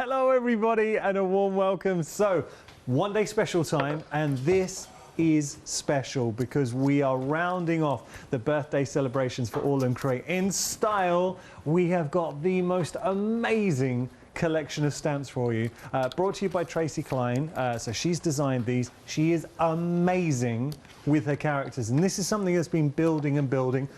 Hello everybody and a warm welcome. So, one day special time, and this is special because we are rounding off the birthday celebrations for AALL Create in style. We have got the most amazing collection of stamps for you, brought to you by Tracy Klein. So she's designed these. She is amazing with her characters, and this is something that's been building and building.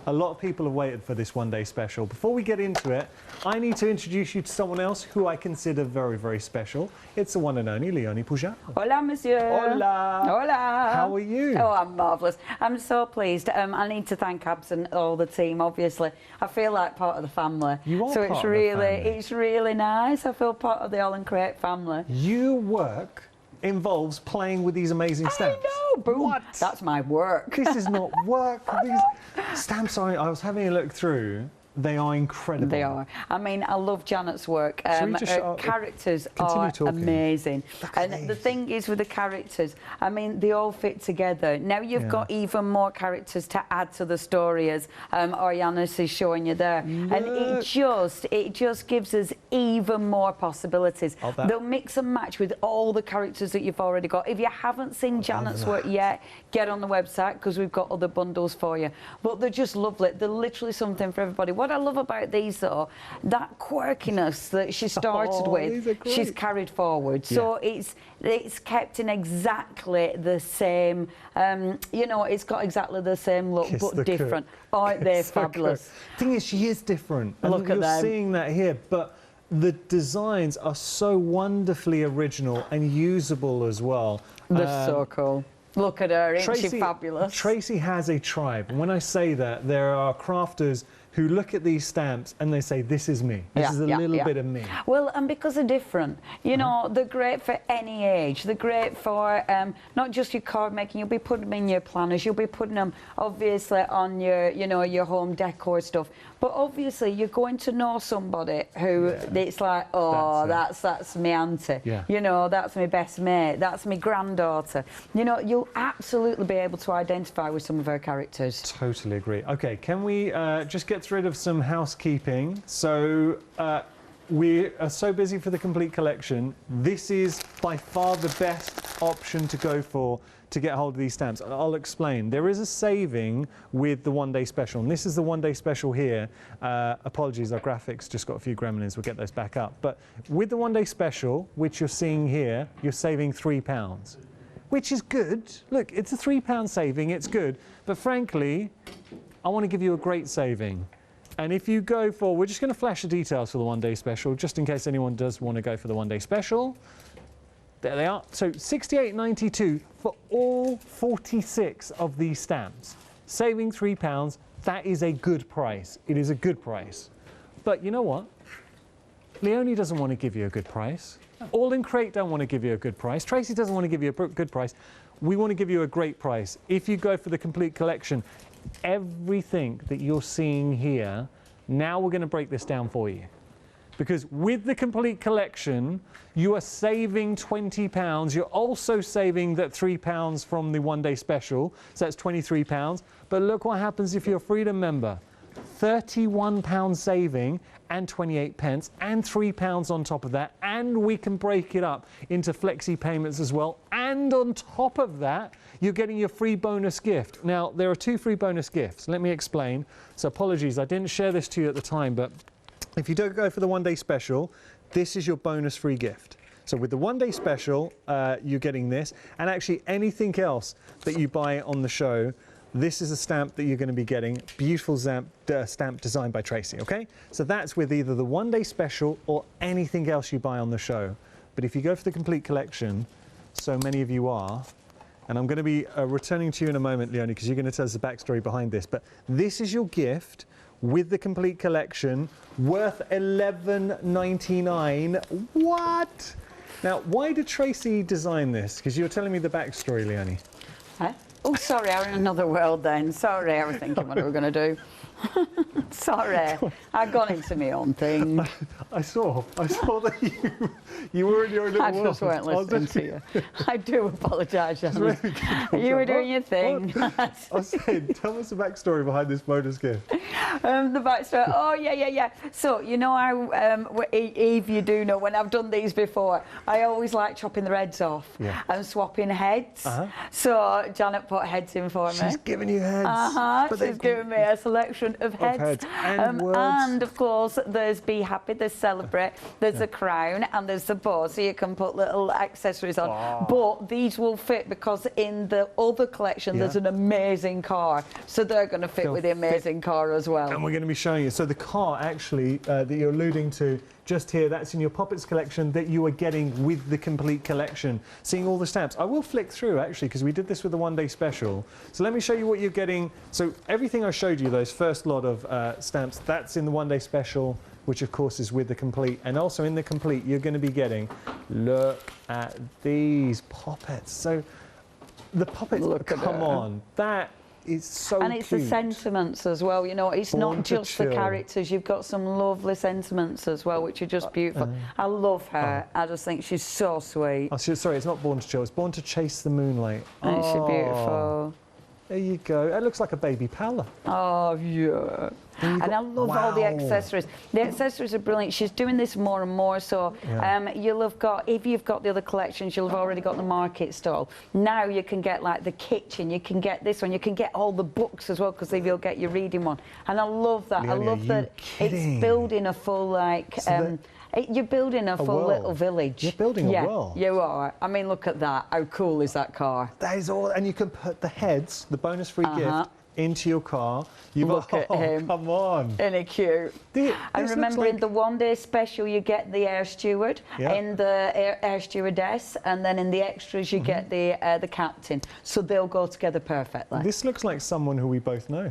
A lot of people have waited for this one day special. Before we get into it, I need to introduce you to someone else who I consider very, very special. It's the one and only Leonie Pujol. Hola, monsieur. Hola. Hola. How are you? Oh, I'm marvellous. I'm so pleased. I need to thank Abs and all the team, obviously. I feel like part of the family. You are so part it's of the really, family. it's really nice. I feel part of the AALL Create family. Your work involves playing with these amazing stamps. I know, boom. What? That's my work. This is not work. These stamps are, I was having a look through. They are incredible. They are. I mean, I love Janet's work. Shall we just Characters continue are talking? amazing. Look at And the these. thing is with the characters, I mean, they all fit together. Now you've got even more characters to add to the story, as Orianis is showing you there. Look. And it just gives us even more possibilities. They'll mix and match with all the characters that you've already got. If you haven't seen Janet's work yet, get on the website because we've got other bundles for you. But they're just lovely. They're literally something for everybody. What I love about these, though, that quirkiness that she started with, she's carried forward. So it's kept in exactly the same, you know, it's got exactly the same look, but different. Aren't they fabulous? Thing is, she is different. And Look at them. You're seeing that here, but the designs are so wonderfully original and usable as well. They're so cool. Look at her, isn't she fabulous? Tracy has a tribe. And when I say that, there are crafters who look at these stamps and they say, this is me. This is a little bit of me. Well, and because they're different, you know, they're great for any age. They're great for not just your card making. You'll be putting them in your planners. You'll be putting them, obviously, on your, you know, your home decor stuff. But obviously, you're going to know somebody who it's like, oh, that's my auntie. You know, that's my best mate. That's my granddaughter. You know, you'll absolutely be able to identify with some of her characters. Totally agree. Okay, can we just get rid of some housekeeping? So we are so busy for the complete collection. This is by far the best option to go for to get hold of these stamps. I'll explain. There is a saving with the one day special, and this is the one day special here. Apologies, our graphics just got a few gremlins. We'll get those back up. But with the one day special, which you're seeing here, you're saving £3, which is good. Look, it's a £3 saving. It's good. But frankly, I want to give you a great saving. And if you go for, we're just going to flash the details for the one day special, just in case anyone does want to go for the one day special. There they are. So £68.92 for all 46 of these stamps. Saving £3, that is a good price. It is a good price. But you know what? Leonie doesn't want to give you a good price. AALL Create don't want to give you a good price. Tracy doesn't want to give you a good price. We want to give you a great price. If you go for the complete collection, everything that you're seeing here, now we're going to break this down for you. Because with the complete collection, you are saving £20. You're also saving that £3 from the one day special, so that's £23. But look what happens if you're a Freedom member. £31 saving and 28 pence and £3 on top of that, and we can break it up into flexi payments as well, and on top of that you're getting your free bonus gift. Now there are two free bonus gifts. Let me explain. So apologies, I didn't share this to you at the time, but if you don't go for the one day special, this is your bonus free gift. So with the one day special, you're getting this, and actually anything else that you buy on the show, this is a stamp that you're going to be getting. Beautiful stamp designed by Tracy, okay? So that's with either the one day special or anything else you buy on the show. But if you go for the complete collection, so many of you are, and I'm going to be returning to you in a moment, Leonie, because you're going to tell us the backstory behind this, but this is your gift with the complete collection, worth $11.99. What? Now, why did Tracy design this? Because you were telling me the backstory, Leonie. Huh? Oh, sorry, I'm in another world then. Sorry, I was thinking what we were going to do. Sorry, I've gone into my own thing. I saw that you were in your little world. I just weren't listening to you. I do apologise, Janice. You were doing your thing. I was saying, tell us the backstory behind this bonus gift. The backstory. Oh, yeah. So, you know how, Eve, you do know, when I've done these before, I always like chopping the heads off and swapping heads. So, Janet put heads in for me. She's giving you heads. She's giving me a selection of heads. And words. And, of course, there's Be Happy, there's Celebrate, there's a crown, and there's the bow, so you can put little accessories on. Wow. But these will fit because in the other collection there's an amazing car, so they're going to fit with the amazing car as well. And we're going to be showing you. So the car, actually, that you're alluding to just here, that's in your Poppets collection that you are getting with the complete collection. Seeing all the stamps. I will flick through, actually, because we did this with the one-day special. So let me show you what you're getting. So everything I showed you, those first lot of stamps, that's in the one-day special, which of course is with the complete. And also in the complete, you're going to be getting, look at these Poppets. So the Poppets, come on, that is so and it's cute. the sentiments as well, you know, it's not just the characters, you've got some lovely sentiments as well, which are just beautiful. I love her. I just think she's so sweet. Oh, sorry, it's not Born to Chill, it's Born to Chase the Moonlight. Isn't she beautiful? There you go. It looks like a baby Pala. Oh, yeah. And I love all the accessories. The accessories are brilliant. She's doing this more and more. So you'll have got, if you've got the other collections, you'll have already got the market stall. Now you can get like the kitchen, you can get this one, you can get all the books as well, because you'll get your reading one. And I love that. Leonie, I love that it's building a full like. You're building a full little village. You're building a world. You are. I mean, look at that. How cool is that car? That is all. And you can put the heads, the bonus free gift, into your car. Look at him. Come on. Isn't he cute? And remember, in the one-day special, you get the air steward, in the air stewardess, and then in the extras, you get the captain. So they'll go together perfectly. This looks like someone who we both know.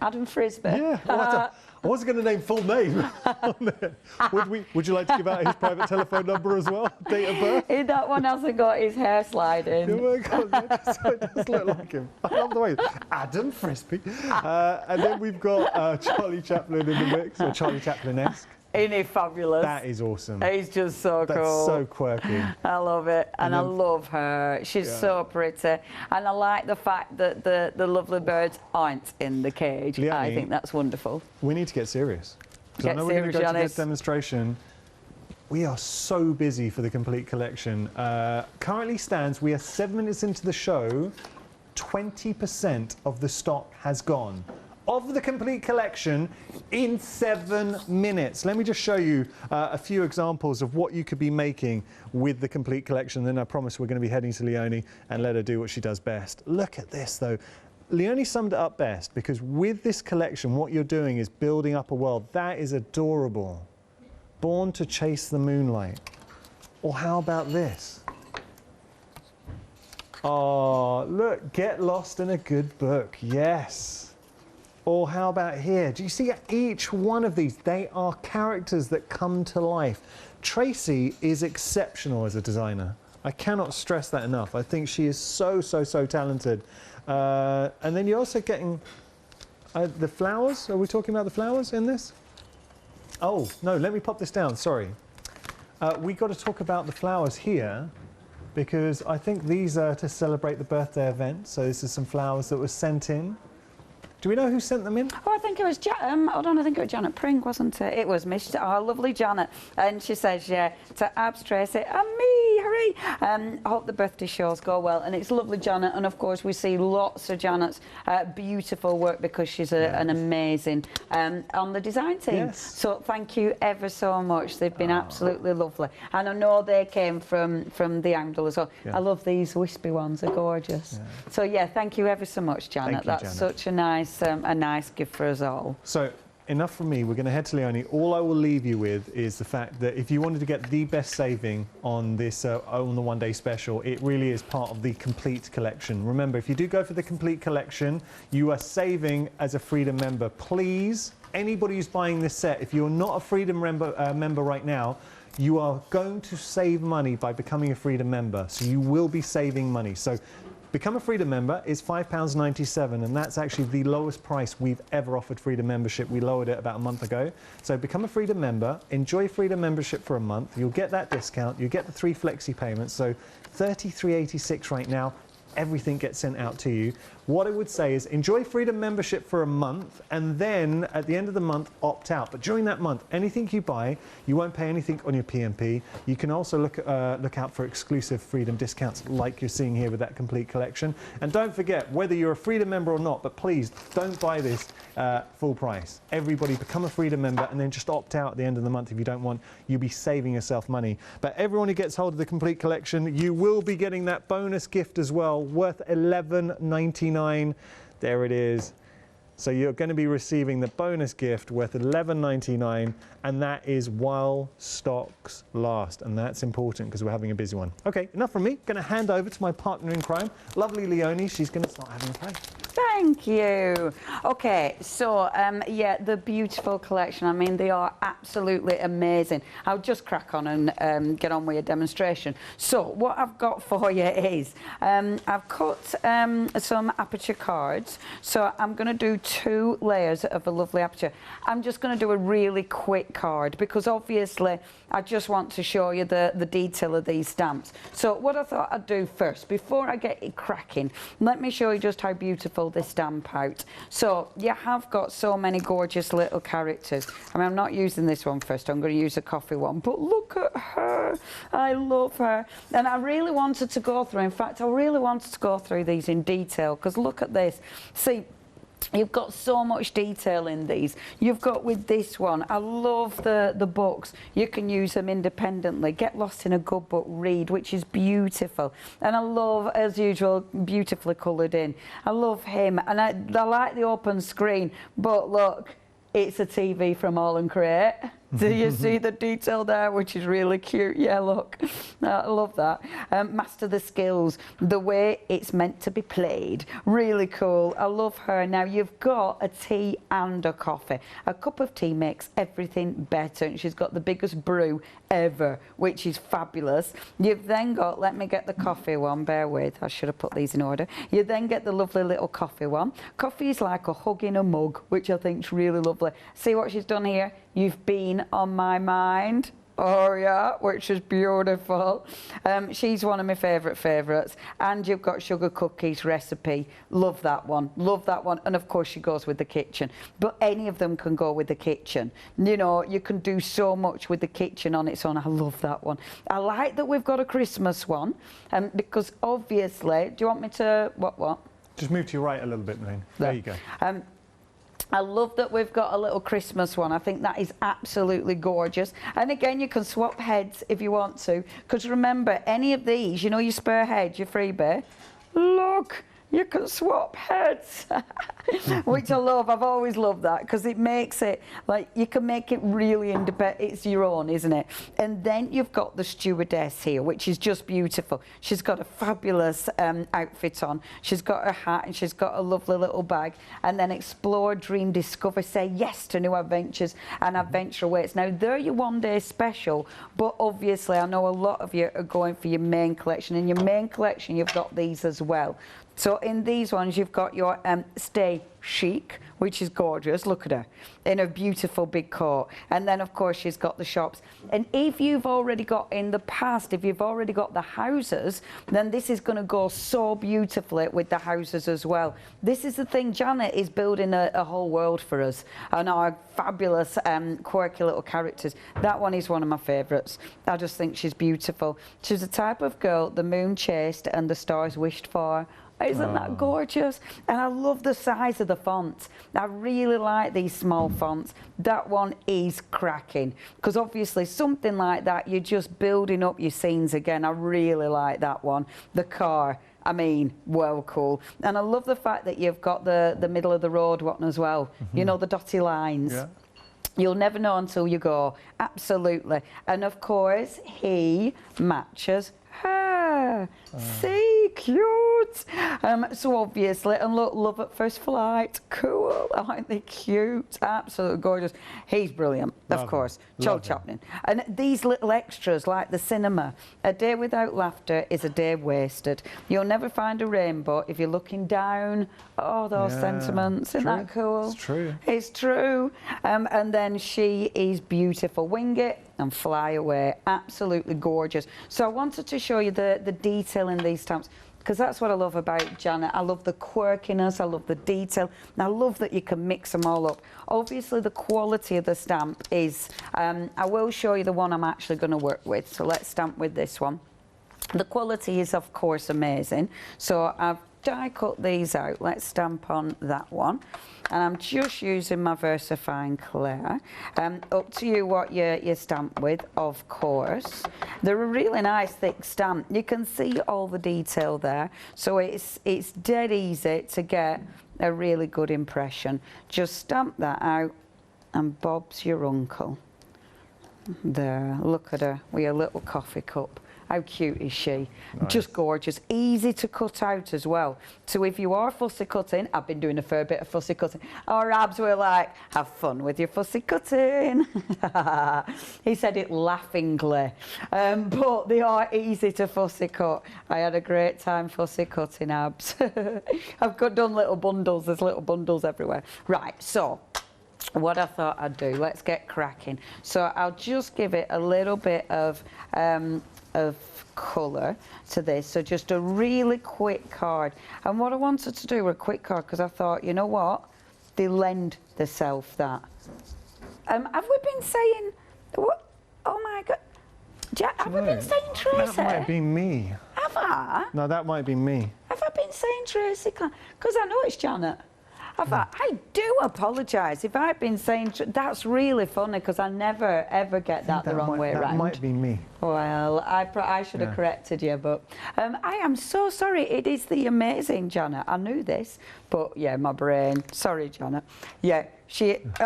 Adam Frisbee. Yeah. I wasn't going to name full name. Would you like to give out his private telephone number as well? Date of birth? That one hasn't got his hair sliding. Oh my God, it does look like him. I love the way. Adam Frisbee. And then we've got Charlie Chaplin in the mix, or Charlie Chaplin-esque. Isn't he fabulous? That is awesome. He's just so cool. That's so quirky. I love it, and I love her. She's so pretty, and I like the fact that the lovely birds aren't in the cage. Leonie, I think that's wonderful. We need to get serious. Because I know we're going to go to this demonstration. We are so busy for the complete collection. Currently stands, we are 7 minutes into the show, 20% of the stock has gone. Of the complete collection in 7 minutes. Let me just show you a few examples of what you could be making with the complete collection. Then I promise we're going to be heading to Leonie and let her do what she does best. Look at this though. Leonie summed it up best, because with this collection, what you're doing is building up a world. That is adorable. Born to Chase the Moonlight. Or how about this? Oh, look, Get Lost in a Good Book. Yes. Or how about here? Do you see each one of these? They are characters that come to life. Tracy is exceptional as a designer. I cannot stress that enough. I think she is so talented. And then you're also getting the flowers. Are we talking about the flowers in this? Oh, no, let me pop this down. Sorry. We got to talk about the flowers here, because I think these are to celebrate the birthday event. So this is some flowers that were sent in. Do we know who sent them in? Oh, I think it was hold on, I think it was Janet Pring, wasn't it? It was Miss, lovely Janet. And she says, yeah, to Abs, Tracy, and me, hooray. I hope the birthday shows go well. And it's lovely Janet. And of course, we see lots of Janet's beautiful work, because she's an amazing on the design team. Yes. So thank you ever so much. They've been absolutely lovely. And I know they came from the angle as well. Yeah. I love these wispy ones, they're gorgeous. Yeah. So yeah, thank you ever so much, Janet. That's Janet. Such a nice gift for us all. So enough from me. We're going to head to Leonie. All I will leave you with is the fact that if you wanted to get the best saving on this on the one-day special, it really is part of the complete collection. Remember, if you do go for the complete collection, you are saving as a Freedom member. Please, anybody who's buying this set, if you're not a Freedom member right now, you are going to save money by becoming a Freedom member. So you will be saving money. So Become a Freedom member is £5.97, and that's actually the lowest price we've ever offered Freedom membership. We lowered it about a month ago. So become a Freedom member, enjoy Freedom membership for a month. You'll get that discount. You get the 3 flexi payments. So $33.86 right now. Everything gets sent out to you. What I would say is enjoy Freedom membership for a month, and then at the end of the month opt out. But during that month, anything you buy, you won't pay anything on your PMP. You can also look out for exclusive Freedom discounts like you're seeing here with that complete collection. And don't forget, whether you're a Freedom member or not, but please don't buy this full price. Everybody become a Freedom member and then just opt out at the end of the month if you don't want. You'll be saving yourself money. But everyone who gets hold of the complete collection, you will be getting that bonus gift as well, worth $11.99. There it is. So you're going to be receiving the bonus gift worth $11.99, and that is while stocks last, and that's important because we're having a busy one. Okay, enough from me. Going to hand over to my partner in crime, lovely Leonie. She's going to start having a play. Thank you. Okay, so yeah, the beautiful collection. I mean, they are absolutely amazing. I'll just crack on and get on with your demonstration. So what I've got for you is I've cut some aperture cards. So I'm going to do 2 layers of a lovely aperture. I'm just going to do a really quick card because obviously I just want to show you the detail of these stamps. So what I thought I'd do first, before I get it cracking, let me show you just how beautiful this stamp out. So you have got so many gorgeous little characters. I mean, I'm not using this one first, I'm going to use a coffee one, but look at her. I love her. And I really wanted to go through, in fact, I really wanted to go through these in detail because look at this. See, you've got so much detail in these. You've got with this one, I love the books. You can use them independently. Get lost in a good book, read, which is beautiful. And I love, as usual, beautifully coloured in. I love him. And I like the open screen, but look, it's a TV from AALL Create. Do you see the detail there, which is really cute? Yeah, look, I love that. Master the skills, the way it's meant to be played. Really cool. I love her. Now, you've got a tea and a coffee. A cup of tea makes everything better, and she's got the biggest brew ever, which is fabulous. You've then got, let me get the coffee one, bear with, I should have put these in order. You then get the lovely little coffee one. Coffee is like a hug in a mug, which I think is really lovely. See what she's done here? You've been on my mind. Oh yeah, which is beautiful. She's one of my favourites. And you've got sugar cookies recipe. Love that one. Love that one. And of course she goes with the kitchen. But any of them can go with the kitchen. You know, you can do so much with the kitchen on its own. I love that one. I like that we've got a Christmas one. Because obviously, do you want me to, what? Just move to your right a little bit, Maureen. There you go. I love that we've got a little Christmas one. I think that is absolutely gorgeous. And again, you can swap heads if you want to. Because remember, any of these, you know your spare head, your freebie, look, you can swap heads. Which I love. I've always loved that because it makes it, like, you can make it really independent. It's your own, isn't it? And then you've got the stewardess here, which is just beautiful. She's got a fabulous outfit on. She's got a hat and she's got a lovely little bag. And then explore, dream, discover, say yes to new adventures and adventure awaits. Now, they're your one-day special, but obviously I know a lot of you are going for your main collection. In your main collection, you've got these as well. So in these ones, you've got your Stay Chic, which is gorgeous. Look at her in a beautiful big coat. And then, of course, she's got the shops. And if you've already got, in the past, if you've already got the houses, then this is going to go so beautifully with the houses as well. This is the thing. Janet is building a whole world for us and our fabulous, quirky little characters. That one is one of my favourites. I just think she's beautiful. She's the type of girl the moon chased and the stars wished for. Isn't that gorgeous? And I love the size of the fonts. I really like these small fonts. That one is cracking. Because obviously something like that, you're just building up your scenes again. I really like that one. The car, I mean, well cool. And I love the fact that you've got the middle of the road one as well. You know, the dotty lines. Yeah. You'll never know until you go. Absolutely. And of course, he matches her. See, cute. cute. So obviously, and look, love at first flight. Cool, aren't they cute? Absolutely gorgeous. He's brilliant, of course. Charlie Chaplin. And these little extras, like the cinema. A day without laughter is a day wasted. You'll never find a rainbow if you're looking down. Oh, those sentiments. Isn't that cool? It's true. It's true. And then she is beautiful. Wing it and fly away. Absolutely gorgeous. So I wanted to show you the detail in these stamps, because that's what I love about Janet. I love the quirkiness, I love the detail, and I love that you can mix them all up. Obviously the quality of the stamp is, I will show you the one I'm actually going to work with. So let's stamp with this one. The quality is of course amazing. So I've die cut these out. Let's stamp on that one. And I'm just using my VersaFine Claire. Up to you what you stamp with, of course. They're a really nice thick stamp. You can see all the detail there. So it's dead easy to get a really good impression. Just stamp that out and Bob's your uncle. There, look at her with a little coffee cup. How cute is she? Nice. Just gorgeous. Easy to cut out as well. So if you are fussy cutting, I've been doing a fair bit of fussy cutting. Our abs were like, have fun with your fussy cutting. He said it laughingly. But they are easy to fussy cut. I had a great time fussy cutting abs. I've done little bundles. There's little bundles everywhere. Right, so what I thought I'd do, let's get cracking. So I'll just give it a little bit of colour to this, so just a really quick card. And what I wanted to do with a quick card, because I thought, you know what, they lend themselves that. Have we been saying, what? Oh my God, have we been saying Tracy? That might be me. Have I? No, that might be me. Have I been saying Tracy? Because I know it's Janet. I do apologise if I've been saying that's really funny, because I never ever get that the wrong way around. That might be me. Well, I should have corrected you, but I am so sorry. It is the amazing Janet. I knew this, but yeah, my brain. Sorry, Janet. Yeah,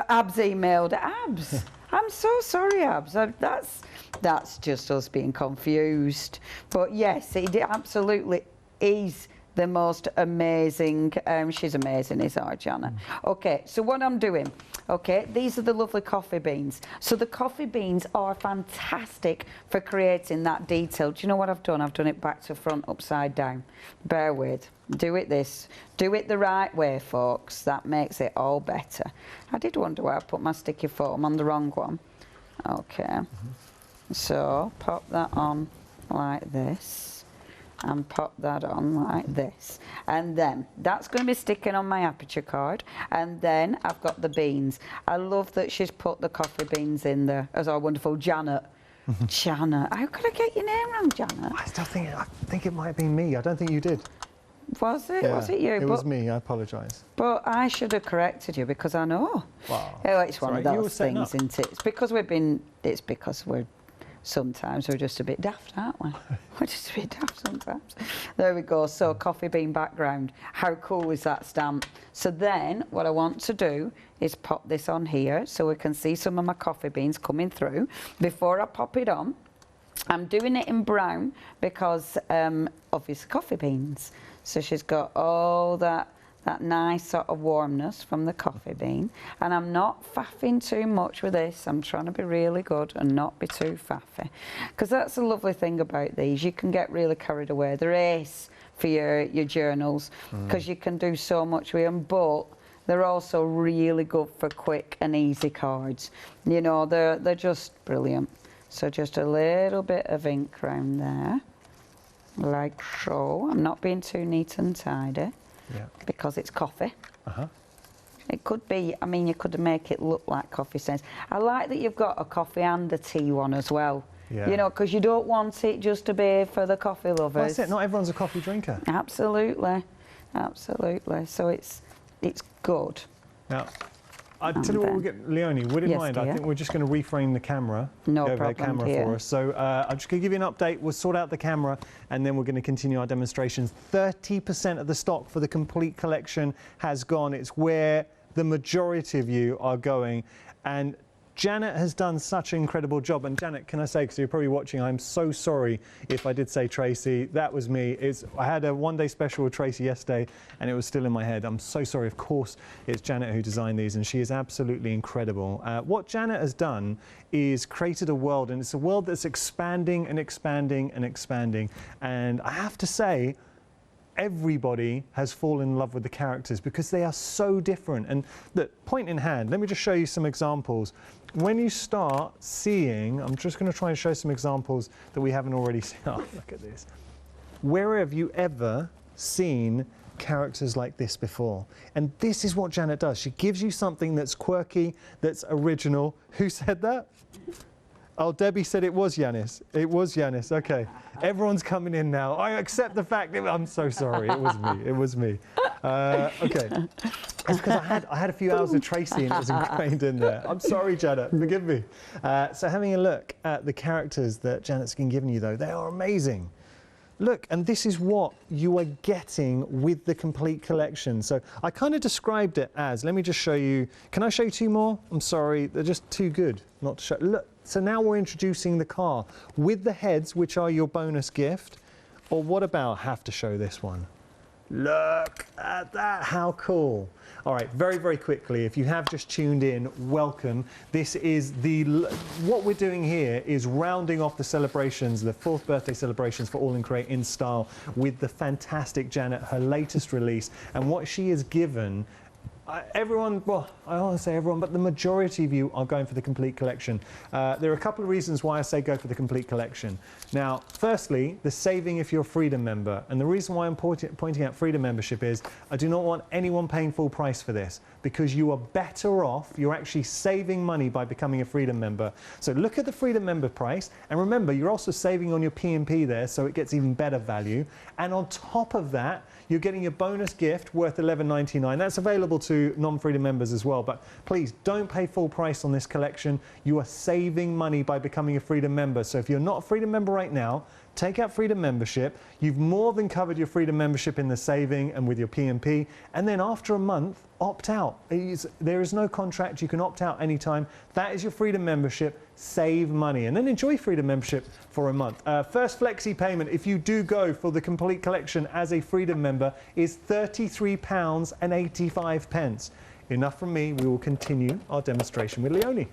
Abs emailed Abs. I'm so sorry, Abs. That's just us being confused. But yes, it absolutely is the most amazing, she's amazing, is our Janet. Okay, so what I'm doing, okay, these are the lovely coffee beans. So the coffee beans are fantastic for creating that detail. Do you know what I've done? I've done it back to front, upside down. Bear with, do it the right way, folks. That makes it all better. I did wonder why I put my sticky foam on the wrong one. Okay, so pop that on like this. And pop that on like this, and then that's going to be sticking on my aperture card. And then I've got the beans. I love that she's put the coffee beans in there as our wonderful Janet. Janet, how could I get your name wrong, Janet? I think it might have been me. I don't think you did. Was it? Yeah, was it you? It was me. I apologise. But I should have corrected you, because I know. Wow. Oh, it's one of those things, isn't it? It's because we're sometimes we're just a bit daft, aren't we? We're just a bit daft sometimes. There we go. So coffee bean background. How cool is that stamp? So then what I want to do is pop this on here so we can see some of my coffee beans coming through. Before I pop it on, I'm doing it in brown because obviously coffee beans. So she's got all that nice sort of warmness from the coffee bean. And I'm not faffing too much with this. I'm trying to be really good and not be too faffy. Because that's the lovely thing about these. You can get really carried away. They're ace for your journals, because you can do so much with them, but they're also really good for quick and easy cards. You know, they're just brilliant. So just a little bit of ink around there, like so. I'm not being too neat and tidy. Yeah. Because it's coffee. It could be, I mean, you could make it look like coffee stains. I like that you've got a coffee and a tea one as well. Yeah. You know, because you don't want it just to be for the coffee lovers. Well, that's it. Not everyone's a coffee drinker. Absolutely, absolutely. So it's good. Now, I'll tell you what, we'll get Leonie. Would it mind? Dear. I think we're just going to reframe the camera. No problem, the camera dear. For us. So I'm just going to give you an update. We'll sort out the camera, and then we're going to continue our demonstrations. 30% of the stock for the complete collection has gone. It's where the majority of you are going, and Janet has done such an incredible job. And Janet, can I say, because you're probably watching, I'm so sorry if I did say Tracy. That was me. I had a one-day special with Tracy yesterday, and it was still in my head. I'm so sorry. Of course, it's Janet who designed these, and she is absolutely incredible. What Janet has done is created a world, and it's a world that's expanding and expanding and expanding. And I have to say, everybody has fallen in love with the characters because they are so different. And look, point in hand, let me just show you some examples. When you start seeing, I'm just going to try and show some examples that we haven't already seen. Oh, look at this. Where have you ever seen characters like this before? And this is what Janet does. She gives you something that's quirky, that's original. Who said that? Oh, Debbie said it was Yanis. It was Yanis. Okay. Everyone's coming in now. I accept the fact that I'm so sorry. It was me. It was me. Okay. It's because I had a few hours with Tracy and it was ingrained in there. I'm sorry, Janet. Forgive me. So having a look at the characters that Janet's been giving you, though, they are amazing. Look, and this is what you are getting with the complete collection. So I kind of described it as, let me just show you. Can I show you two more? I'm sorry, they're just too good not to show. Look, so now we're introducing the car with the heads, which are your bonus gift. Or what about, have to show this one. Look at that, how cool. All right, very, very quickly, if you have just tuned in, welcome. This is what we're doing here is rounding off the celebrations, the 4th birthday celebrations for AALL Create in Style with the fantastic Janet, her latest release, and what she has given. Everyone, well, I don't want to say everyone, but the majority of you are going for the complete collection. There are a couple of reasons why I say go for the complete collection. Now, firstly, the saving if you're a Freedom member. And the reason why I'm pointing out Freedom membership is I do not want anyone paying full price for this because you are better off, you're actually saving money by becoming a Freedom member. So look at the Freedom member price. And remember, you're also saving on your P&P there, so it gets even better value. And on top of that, you're getting a bonus gift worth $11.99. That's available to non-Freedom members as well. But please don't pay full price on this collection. You are saving money by becoming a Freedom member. So if you're not a Freedom member right now, take out Freedom membership. You've more than covered your Freedom membership in the saving and with your P&P. And then after a month, opt out. There is no contract. You can opt out anytime. That is your Freedom membership. Save money and then enjoy Freedom membership for a month. First flexi payment, if you do go for the complete collection as a Freedom member, is £33.85. Enough from me. We will continue our demonstration with Leonie.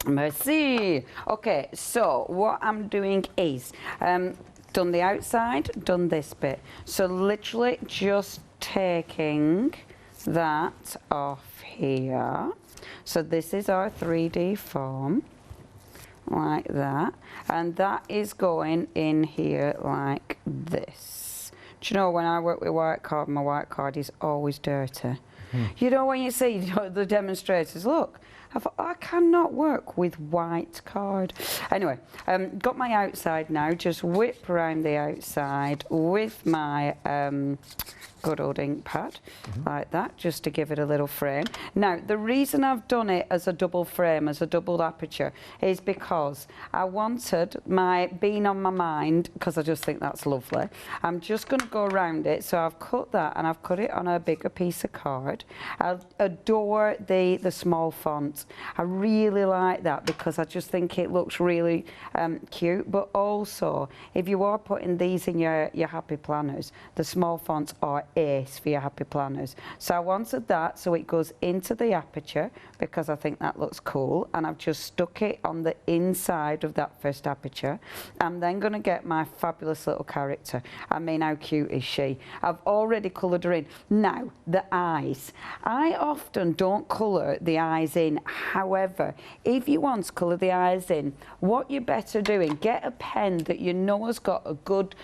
Merci. Okay, so what I'm doing is done the outside, done this bit. So literally just taking that off here. So this is our 3D form, like that. And that is going in here like this. Do you know, when I work with white card, my white card is always dirty. You know, when you see the demonstrators, look, I cannot work with white card. Anyway, got my outside now, just whip around the outside with my good old ink pad, like that, just to give it a little frame. Now, the reason I've done it as a double frame, as a double aperture, is because I wanted my bean on my mind, because I just think that's lovely. I'm just going to go around it, so I've cut that and I've cut it on a bigger piece of card. I adore the small font. I really like that because I just think it looks really cute, but also, if you are putting these in your happy planners, the small fonts are ace for your happy planners. So I wanted that so it goes into the aperture because I think that looks cool, and I've just stuck it on the inside of that first aperture. I'm then going to get my fabulous little character. I mean, how cute is she? I've already coloured her in. Now, the eyes. I often don't colour the eyes in. However, if you want to colour the eyes in, what you're better doing, get a pen that you know has got a good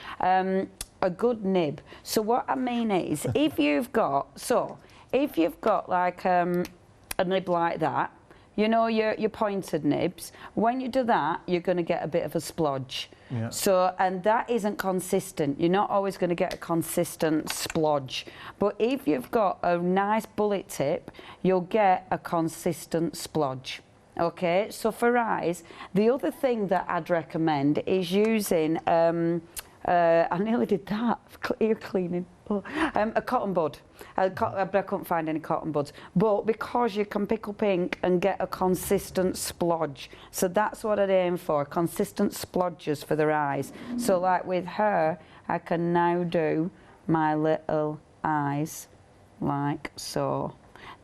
nib. So what I mean is, if you've got like a nib like that, you know, your pointed nibs, when you do that, you're going to get a bit of a splodge. Yeah. So, and that isn't consistent. You're not always going to get a consistent splodge. But if you've got a nice bullet tip, you'll get a consistent splodge. Okay, so for eyes, the other thing that I'd recommend is using I nearly did that, ear cleaning. Oh. A cotton bud, but I couldn't find any cotton buds. But because you can pick up ink and get a consistent splodge, so that's what I'd aim for, consistent splodges for their eyes. So like with her, I can now do my little eyes like so.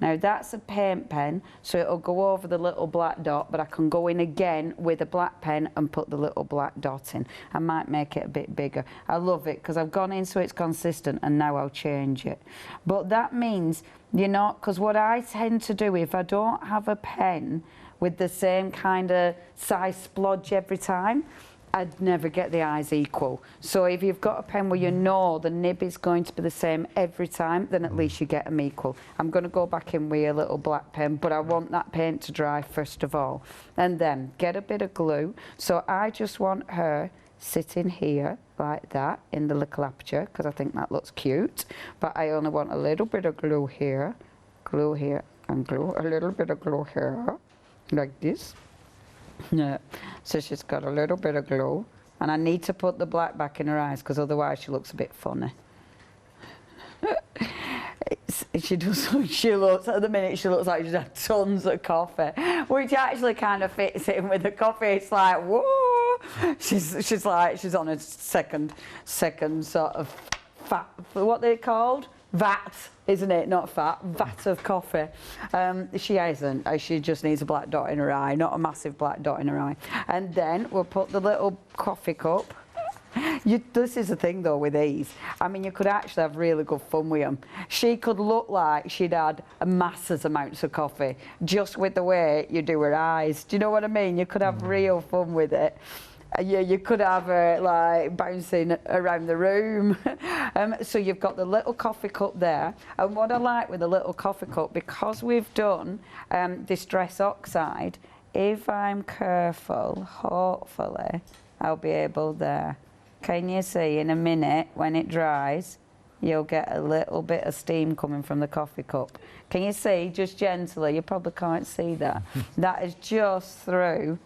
Now that's a paint pen, so it'll go over the little black dot, but I can go in again with a black pen and put the little black dot in. I might make it a bit bigger. I love it because I've gone in so it's consistent, and now I'll change it. But that means, you know, because what I tend to do if I don't have a pen with the same kind of size splodge every time, I'd never get the eyes equal. So if you've got a pen where you know the nib is going to be the same every time, then at least you get them equal. I'm going to go back in with a little black pen, but I want that paint to dry first of all. And then get a bit of glue. So I just want her sitting here like that in the little aperture, because I think that looks cute. But I only want a little bit of glue here, and glue, a little bit of glue here, like this. Yeah, so she's got a little bit of glue, and I need to put the black back in her eyes because otherwise she looks a bit funny. She looks, at the minute she looks like she's had tons of coffee, which actually kind of fits in with the coffee. It's like, whoa, she's like, she's on a second sort of fat, what they're called? Vat, isn't it? Not fat, vat of coffee. She isn't. She just needs a black dot in her eye, not a massive black dot in her eye. And then we'll put the little coffee cup. This is the thing though with these. I mean, you could actually have really good fun with them. She could look like she'd had massive amounts of coffee just with the way you do her eyes. Do you know what I mean? You could have real fun with it. Yeah, you could have her like bouncing around the room. So you've got the little coffee cup there. And what I like with the little coffee cup, because we've done Distress Oxide, if I'm careful, hopefully, I'll be able there. Can you see in a minute when it dries, you'll get a little bit of steam coming from the coffee cup. Can you see, just gently, you probably can't see that. That is just through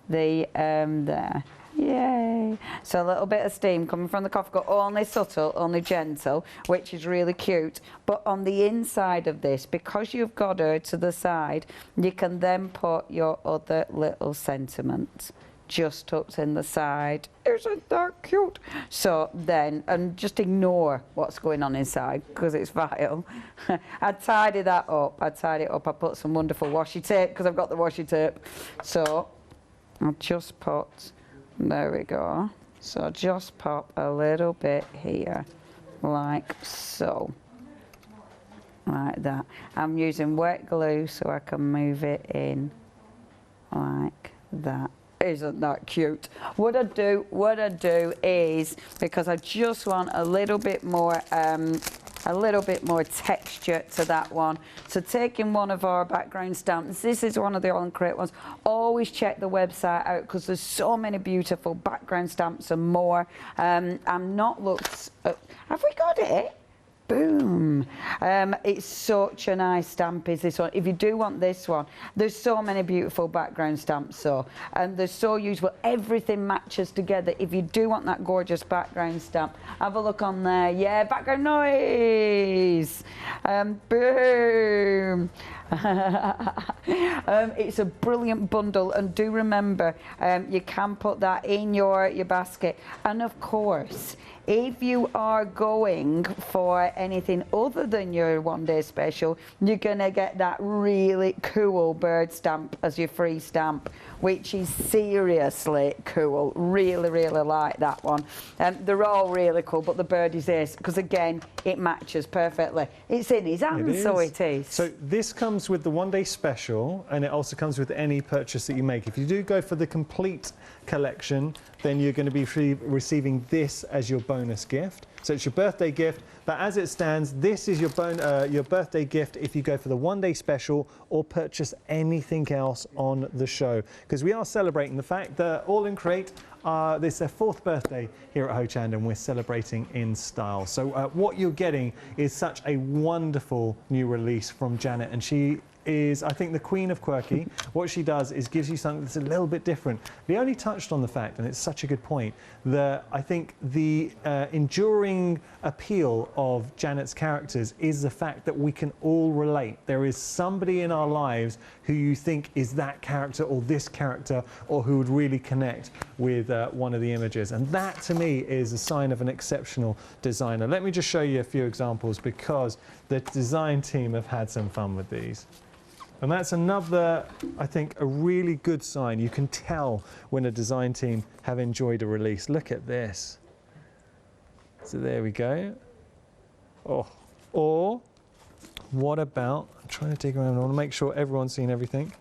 the, there. Yay! So a little bit of steam coming from the coffee cup, only subtle, only gentle, which is really cute. But on the inside of this, because you've got her to the side, you can then put your other little sentiment just tucked in the side. Isn't that cute? So then, and just ignore what's going on inside because it's vile. I tidy that up. I tidy it up. I put some wonderful washi tape because I've got the washi tape. So I'll just put, there we go. So just pop a little bit here, like so. Like that. I'm using wet glue so I can move it in like that. Isn't that cute? What I do is, because I just want a little bit more texture to that one. So taking one of our background stamps, this is one of the AALL Create ones. Always check the website out because there's so many beautiful background stamps and more. I'm not looked. Have we got it? Boom. It's such a nice stamp is this one. If you do want this one, there's so many beautiful background stamps, so, and they're so useful. Everything matches together. If you do want that gorgeous background stamp, have a look on there. Yeah, background noise. Boom. It's a brilliant bundle, and do remember you can put that in your basket. And of course, if you are going for anything other than your one-day special, you're gonna get that really cool bird stamp as your free stamp, which is seriously cool. Really, really like that one. They're all really cool, but the bird is this, because again, it matches perfectly. It's in his hand, so it is. So this comes with the one-day special, and it also comes with any purchase that you make. If you do go for the complete collection, then you're going to be receiving this as your bonus gift. So it's your birthday gift, but as it stands, this is your birthday gift if you go for the one-day special or purchase anything else on the show. Because we are celebrating the fact that AALL Create, this is their 4th birthday here at Hochanda, and we're celebrating in style. So what you're getting is such a wonderful new release from Janet, and she is, I think, the queen of quirky. What she does is gives you something that's a little bit different. Leonie touched on the fact, and it's such a good point, that I think the enduring appeal of Janet's characters is the fact that we can all relate. There is somebody in our lives who you think is that character or this character, or who would really connect with one of the images. And that, to me, is a sign of an exceptional designer. Let me just show you a few examples, because the design team have had some fun with these. And that's another, I think, a really good sign. You can tell when a design team have enjoyed a release. Look at this. So there we go. Oh, or what about, I'm trying to dig around, I want to make sure everyone's seen everything.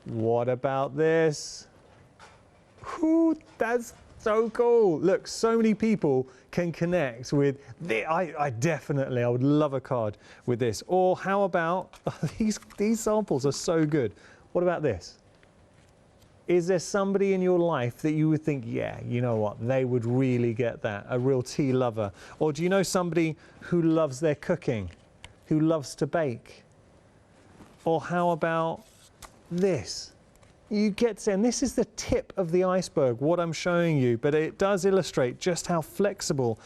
What about this? Whew, that's so cool. Look, so many people can connect with this. I definitely, I would love a card with this. Or how about, these samples are so good. What about this? Is there somebody in your life that you would think, yeah, you know what, they would really get that, a real tea lover? Or do you know somebody who loves their cooking, who loves to bake? Or how about this? You get to, and this is the tip of the iceberg, what I'm showing you, but it does illustrate just how flexible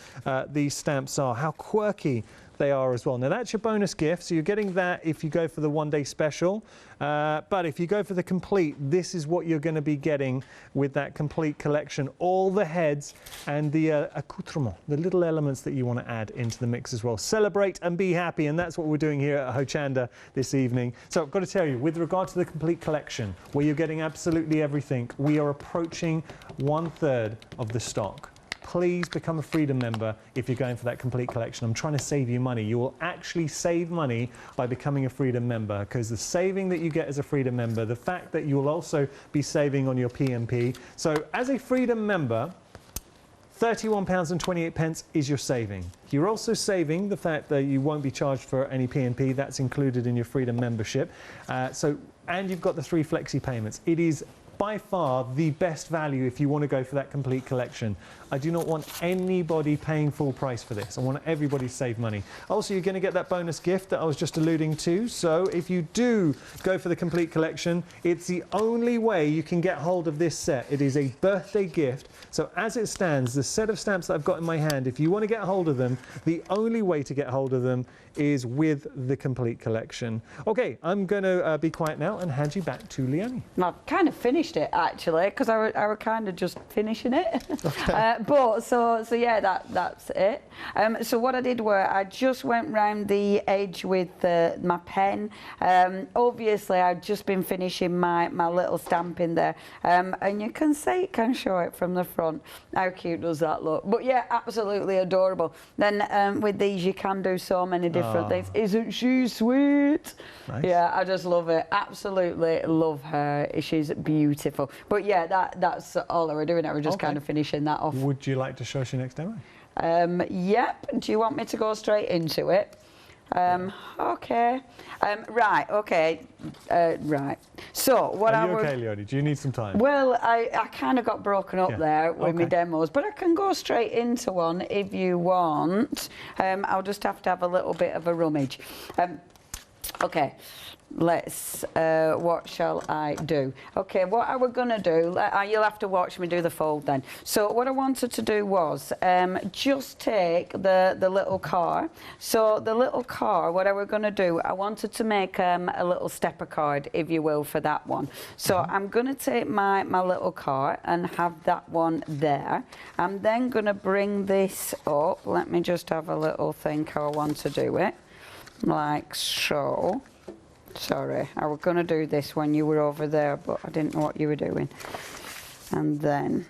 these stamps are, how quirky they are as well. Now that's your bonus gift, so you're getting that if you go for the one-day special, but if you go for the complete, this is what you're going to be getting with that complete collection. All the heads and the accoutrement, the little elements that you want to add into the mix as well. Celebrate and be happy, and that's what we're doing here at Hochanda this evening. So I've got to tell you, with regard to the complete collection, where you're getting absolutely everything, we are approaching 1/3 of the stock. Please become a Freedom member if you're going for that complete collection. I'm trying to save you money. You will actually save money by becoming a Freedom member, because the saving that you get as a Freedom member, the fact that you will also be saving on your PMP. So as a Freedom member, £31.28 is your saving. You're also saving the fact that you won't be charged for any PMP. That's included in your Freedom membership. And you've got the 3 flexi payments. It is by far the best value if you want to go for that complete collection. I do not want anybody paying full price for this. I want everybody to save money. Also, you're going to get that bonus gift that I was just alluding to. So if you do go for the complete collection, it's the only way you can get hold of this set. It is a birthday gift. So as it stands, the set of stamps that I've got in my hand, if you want to get hold of them, the only way to get hold of them is with the complete collection. Okay, I'm going to be quiet now and hand you back to Leonie. I've kind of finished it actually, because I were kind of just finishing it. Okay. But so yeah, that's it. So what I did were I just went round the edge with my pen. Obviously I've just been finishing my little stamp in there, and you can see, can show it from the front. How cute does that look? But yeah, absolutely adorable. Then with these you can do so many different things. Isn't she sweet? Nice. Yeah, I just love it. Absolutely love her. She's beautiful. But yeah, that's all I were doing. I was just kind of finishing that off. Would you like to show us your next demo? Yep. Do you want me to go straight into it? Okay. Right. Okay. Right. So what Are you okay, Leonie? Do you need some time? Well, I kind of got broken up there with my demos, but I can go straight into one if you want. I'll just have to have a little bit of a rummage. Okay. Let's, what shall I do? Okay, what I were going to do, you'll have to watch me do the fold then. So what I wanted to do was just take the little car. So the little car, what I were going to do, I wanted to make a little stepper card, if you will, for that one. So I'm going to take my little car and have that one there. I'm then going to bring this up. Let me just have a little think how I want to do it. Like so. Sorry, I was going to do this when you were over there, but I didn't know what you were doing. And then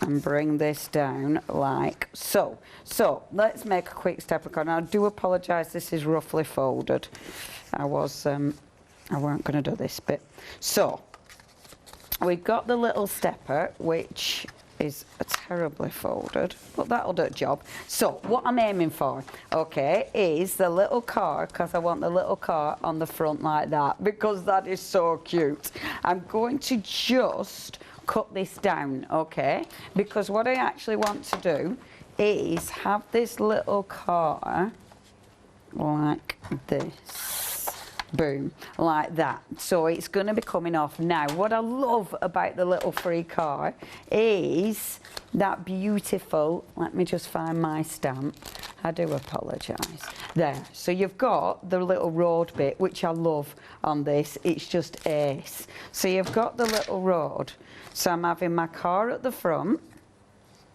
and bring this down like so. So let's make a quick stepper card. Now I do apologise, this is roughly folded. I weren't going to do this bit. So we've got the little stepper, which is terribly folded, but that'll do the job. So what I'm aiming for, okay, is the little car, because I want the little car on the front like that, because that is so cute. I'm going to just cut this down, okay, because what I actually want to do is have this little car like this. Boom, like that. So it's going to be coming off. Now, what I love about the little free card is that beautiful, let me just find my stamp. I do apologise. There, so you've got the little road bit, which I love on this. It's just ace. So you've got the little road. So I'm having my car at the front,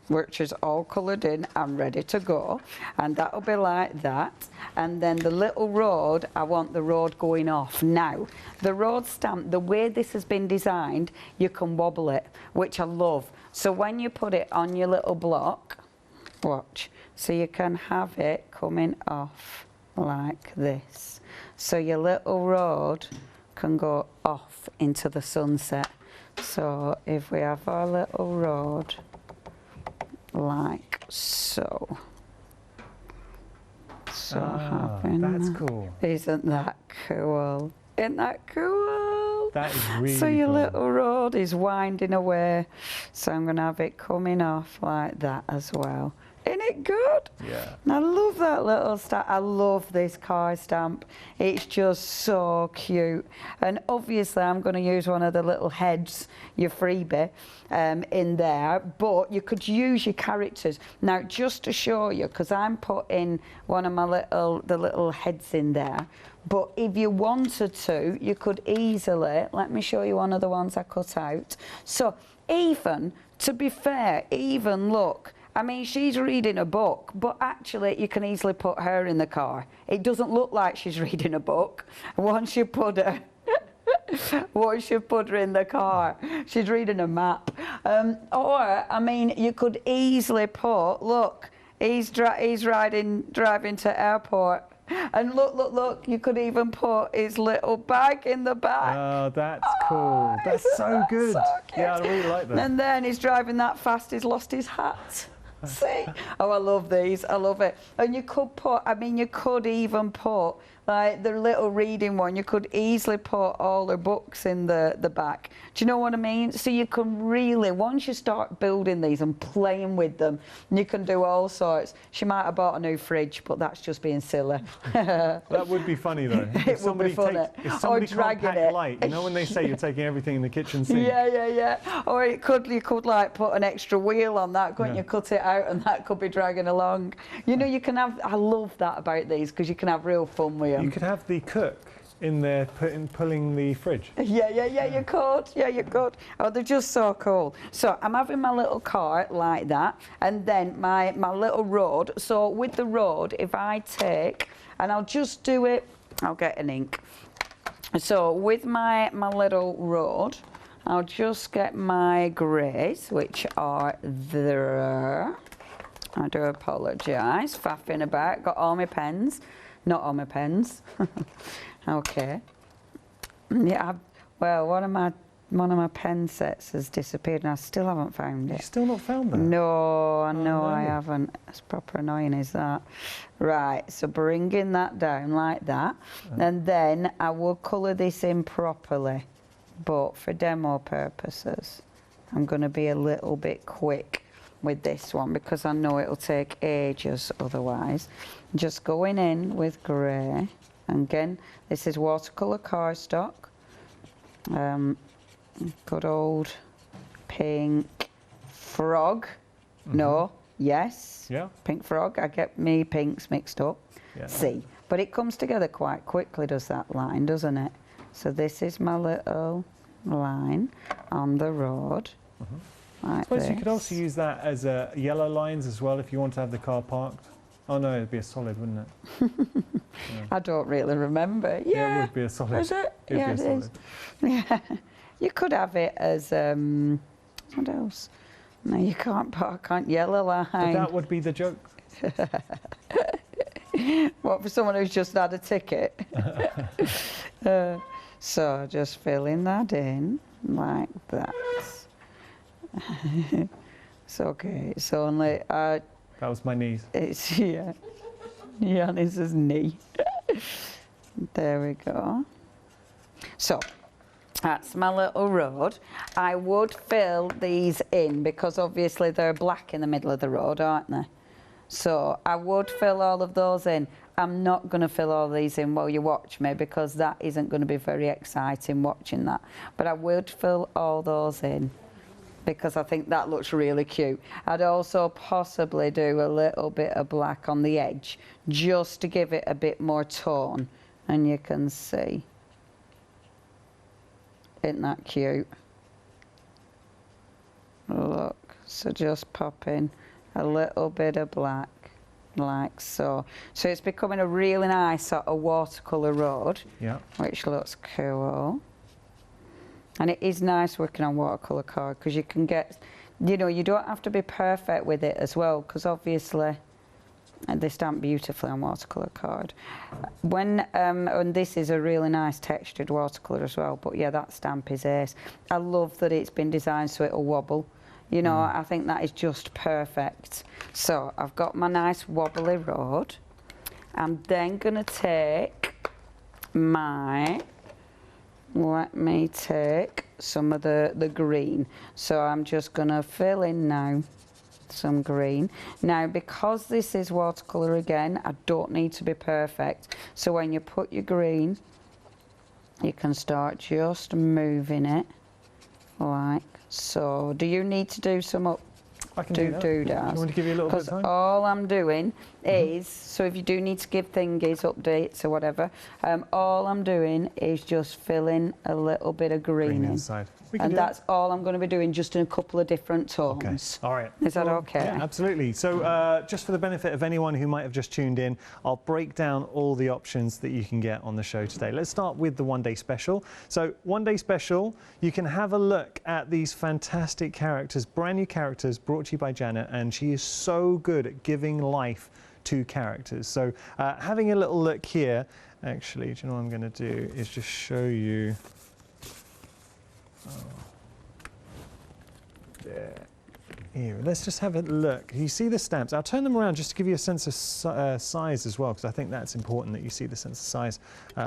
which is all coloured in and ready to go, and that'll be like that. And then the little road, I want the road going off. Now, the road stamp, the way this has been designed, you can wobble it, which I love. So when you put it on your little block, watch, so you can have it coming off like this. So your little road can go off into the sunset. So if we have our little road like so. That's cool. Isn't that cool? Isn't that cool? That is really So your cool. little road is winding away. So I'm going to have it coming off like that as well. Isn't it good? Yeah. I love that little stamp. I love this car stamp. It's just so cute. And obviously I'm going to use one of the little heads, your freebie, in there. But you could use your characters. Now, just to show you, because I'm putting one of my little heads in there. But if you wanted to, you could easily, let me show you one of the ones I cut out. So even, to be fair, even look, I mean, she's reading a book, but actually you can easily put her in the car. It doesn't look like she's reading a book. Once you put her, once you put her in the car, she's reading a map. Or, I mean, you could easily put, look, he's driving to airport. And look, you could even put his little bag in the back. Oh, that's cool. That's so good. So cute. Yeah, I really like that. And then he's driving that fast, he's lost his hat. See? Oh, I love these. I love it. And you could put, I mean, you could even put, like, the little reading one, you could easily put all her books in the back. Do you know what I mean? So you can really, once you start building these and playing with them, you can do all sorts. She might have bought a new fridge, but that's just being silly. That would be funny, though. It would be funny. If somebody Or dragging can't pack it. light, you know when they say you're taking everything in the kitchen sink? Yeah. Or you could like put an extra wheel on that, couldn't Yeah. you? Cut it out and that could be dragging along. You know, you can have, I love that about these because you can have real fun with them. You could have the cook in there pulling the fridge. Yeah, you could. Yeah, you could. Oh, they're just so cool. So I'm having my little cart like that, and then my little road. So with the road, if I take, and I'll just do it, I'll get an ink. So with my little road, I'll just get my greys, which are there. I do apologise, faffing about. Got all my pens. Not all my pens. Okay. Yeah. Well, one of my pen sets has disappeared, and I still haven't found it. You've still not found them? No, no. I haven't. It's proper annoying, is that? Right. So bringing that down like that, and then I will colour this in properly. But for demo purposes, I'm going to be a little bit quick with this one because I know it'll take ages otherwise. Just going in with grey, and again, this is watercolour cardstock. Good old pink frog. No, yes. Yeah. Pink frog. I get me pinks mixed up. Yeah. See, but it comes together quite quickly, does that line, doesn't it? So this is my little line on the road. Like I suppose this. you could also use that as yellow lines as well if you want to have the car parked. Oh no, it'd be a solid, wouldn't it? I don't really remember. Yeah, it would be a solid. Is it? It'd Yeah, be a it is. solid. Yeah, you could have it as what else? No, you can't. I can't yellow line. But that would be the joke. What, for someone who's just had a ticket? So just filling that in like that. It's okay. It's only That was my knees. it's Yannis's knee. There we go. So that's my little road. I would fill these in because obviously they're black in the middle of the road, aren't they? So I would fill all of those in. I'm not going to fill all these in while you watch me because that isn't going to be very exciting watching that. But I would fill all those in because I think that looks really cute. I'd also possibly do a little bit of black on the edge just to give it a bit more tone. And you can see. Isn't that cute? Look, so just pop in a little bit of black, like so. So it's becoming a really nice sort of watercolour road, yeah, which looks cool. And it is nice working on watercolour card because you can get, you know, you don't have to be perfect with it as well because obviously they stamp beautifully on watercolour card. And this is a really nice textured watercolour as well, but yeah, that stamp is ace. I love that it's been designed so it'll wobble. You know, I think that is just perfect. So I've got my nice wobbly road. I'm then going to take my, let me take some of the green. So I'm just going to fill in now some green. Now, because this is watercolour again, I don't need to be perfect. So when you put your green, you can start just moving it like so. Do you need to do some up? I can do that. Do you want to give you a little bit of time? All I'm doing is, so if you do need to give thingies, updates or whatever, all I'm doing is just filling a little bit of green in. Inside. And that's all I'm going to be doing, just in a couple of different tones. Okay. All right. Is that okay? Yeah, absolutely. So just for the benefit of anyone who might have just tuned in, I'll break down all the options that you can get on the show today. Let's start with the one-day special. So one-day special, you can have a look at these fantastic characters, brand new characters brought to you by Janet, and she is so good at giving life to characters. So having a little look here, actually, do you know what I'm going to do is just show you. There. Here, let's just have a look. You see the stamps. I'll turn them around just to give you a sense of size as well, because I think that's important that you see the sense of size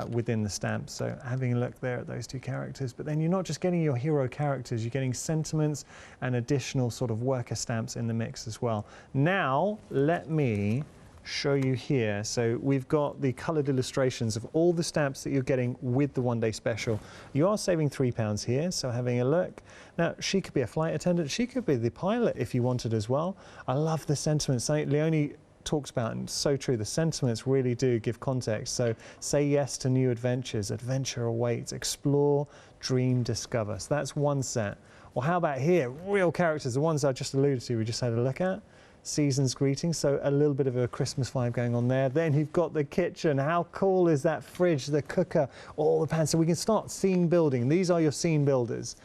within the stamps. So having a look there at those two characters, but then you're not just getting your hero characters, you're getting sentiments and additional sort of worker stamps in the mix as well. Now, let me show you here. So we've got the coloured illustrations of all the stamps that you're getting with the one-day special. You are saving £3 here, so having a look. Now, she could be a flight attendant, she could be the pilot if you wanted as well. I love the sentiments. Leonie talks about, and it's so true, the sentiments really do give context. So say yes to new adventures, adventure awaits, explore, dream, discover. So that's one set. Well, how about here? Real characters, the ones I just alluded to, we just had a look at. Season's greetings, so a little bit of a Christmas vibe going on there. Then you've got the kitchen. How cool is that fridge, the cooker, all the pans? So we can start scene building. These are your scene builders.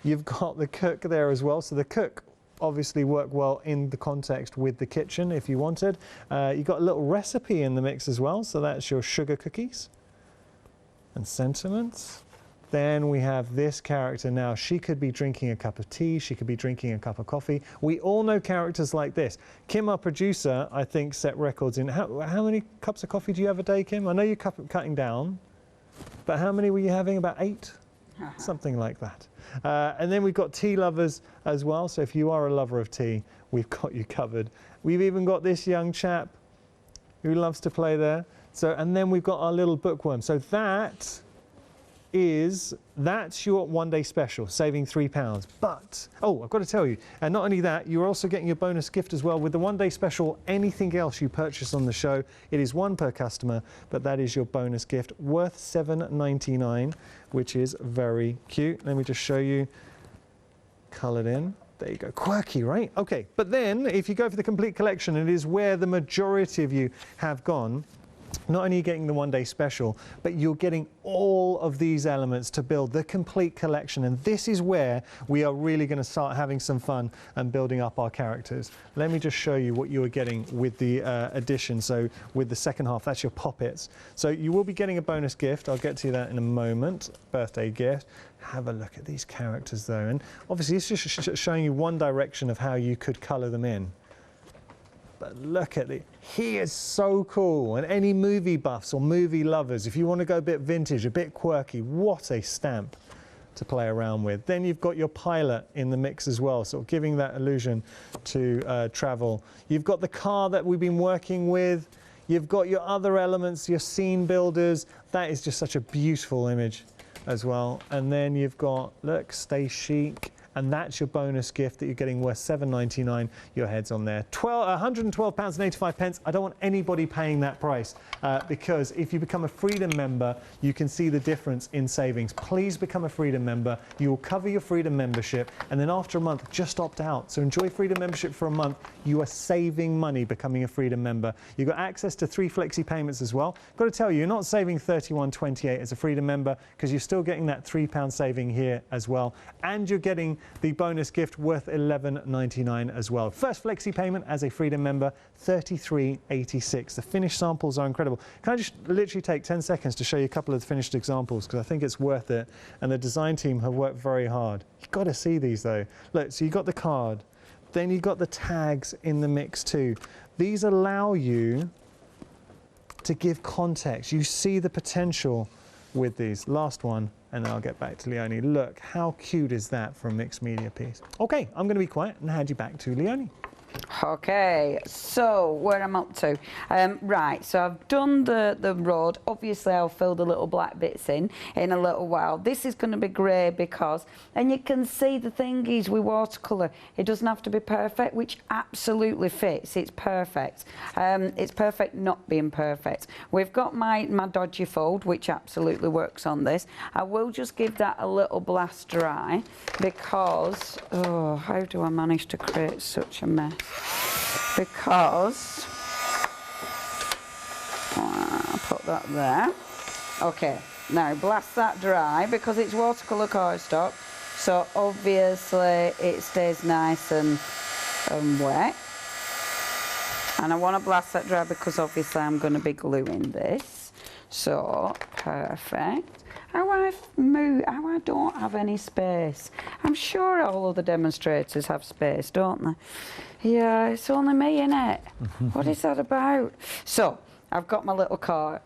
You've got the cook there as well. So the cook obviously worked well in the context with the kitchen if you wanted. You've got a little recipe in the mix as well. So that's your sugar cookies and sentiments. Then we have this character now. She could be drinking a cup of tea. She could be drinking a cup of coffee. We all know characters like this. Kim, our producer, I think set records in. How many cups of coffee do you have a day, Kim? I know you're cutting down, but how many were you having? About 8? Something like that. And then we've got tea lovers as well. So if you are a lover of tea, we've got you covered. We've even got this young chap who loves to play there. So, and then we've got our little bookworm. So that's your one-day special, saving £3. But, oh, I've got to tell you, and not only that, you're also getting your bonus gift as well. With the one-day special, anything else you purchase on the show, it is one per customer, but that is your bonus gift, worth £7.99, which is very cute. Let me just show you, coloured in. There you go, quirky, right? Okay, but then, if you go for the complete collection, it is where the majority of you have gone. Not only are you getting the one-day special, but you're getting all of these elements to build the complete collection. And this is where we are really going to start having some fun and building up our characters. Let me just show you what you are getting with the addition. So with the second half, that's your poppets. So you will be getting a bonus gift. I'll get to that in a moment. Birthday gift. Have a look at these characters though. And obviously it's just showing you one direction of how you could colour them in. But look at it, he is so cool. And any movie buffs or movie lovers, if you want to go a bit vintage, a bit quirky, what a stamp. to play around with. Then you've got your pilot in the mix as well, sort of giving that illusion to travel. You've got the car that we've been working with. You've got your other elements, your scene builders. That is just such a beautiful image as well. And then you've got, look, stay chic. And that's your bonus gift that you're getting worth £7.99. Your head's on there. £112.85. I don't want anybody paying that price because if you become a Freedom member, you can see the difference in savings. Please become a Freedom member. You will cover your Freedom membership, and then after a month, just opt out. So enjoy Freedom membership for a month. You are saving money becoming a Freedom member. You've got access to 3 flexi payments as well. Got to tell you, you're not saving £31.28 as a Freedom member because you're still getting that £3 saving here as well, and you're getting the bonus gift worth £11.99 as well. First flexi payment as a Freedom member, $33.86. The finished samples are incredible. Can I just literally take 10 seconds to show you a couple of the finished examples, because I think it's worth it, and the design team have worked very hard. You've got to see these though. Look, so you got the card, then you got the tags in the mix too. These allow you to give context. You see the potential with these. Last one, and then I'll get back to Leonie. Look, how cute is that for a mixed media piece? Okay, I'm going to be quiet and hand you back to Leonie. Okay, so where I'm up to. Right, so I've done the road. Obviously, I'll fill the little black bits in a little while. This is going to be grey because, and you can see the thing is with watercolour, it doesn't have to be perfect, which absolutely fits. It's perfect. It's perfect not being perfect. We've got my dodgy fold, which absolutely works on this. I will just give that a little blast dry because, oh, how do I manage to create such a mess? Because I'll put that there. Okay, now blast that dry because it's watercolour cardstock, so obviously it stays nice and wet. And I want to blast that dry because obviously I'm going to be gluing this. So perfect. How I don't have any space. I'm sure all other demonstrators have space, don't they? Yeah, it's only me, innit? What is that about? So, I've got my little car.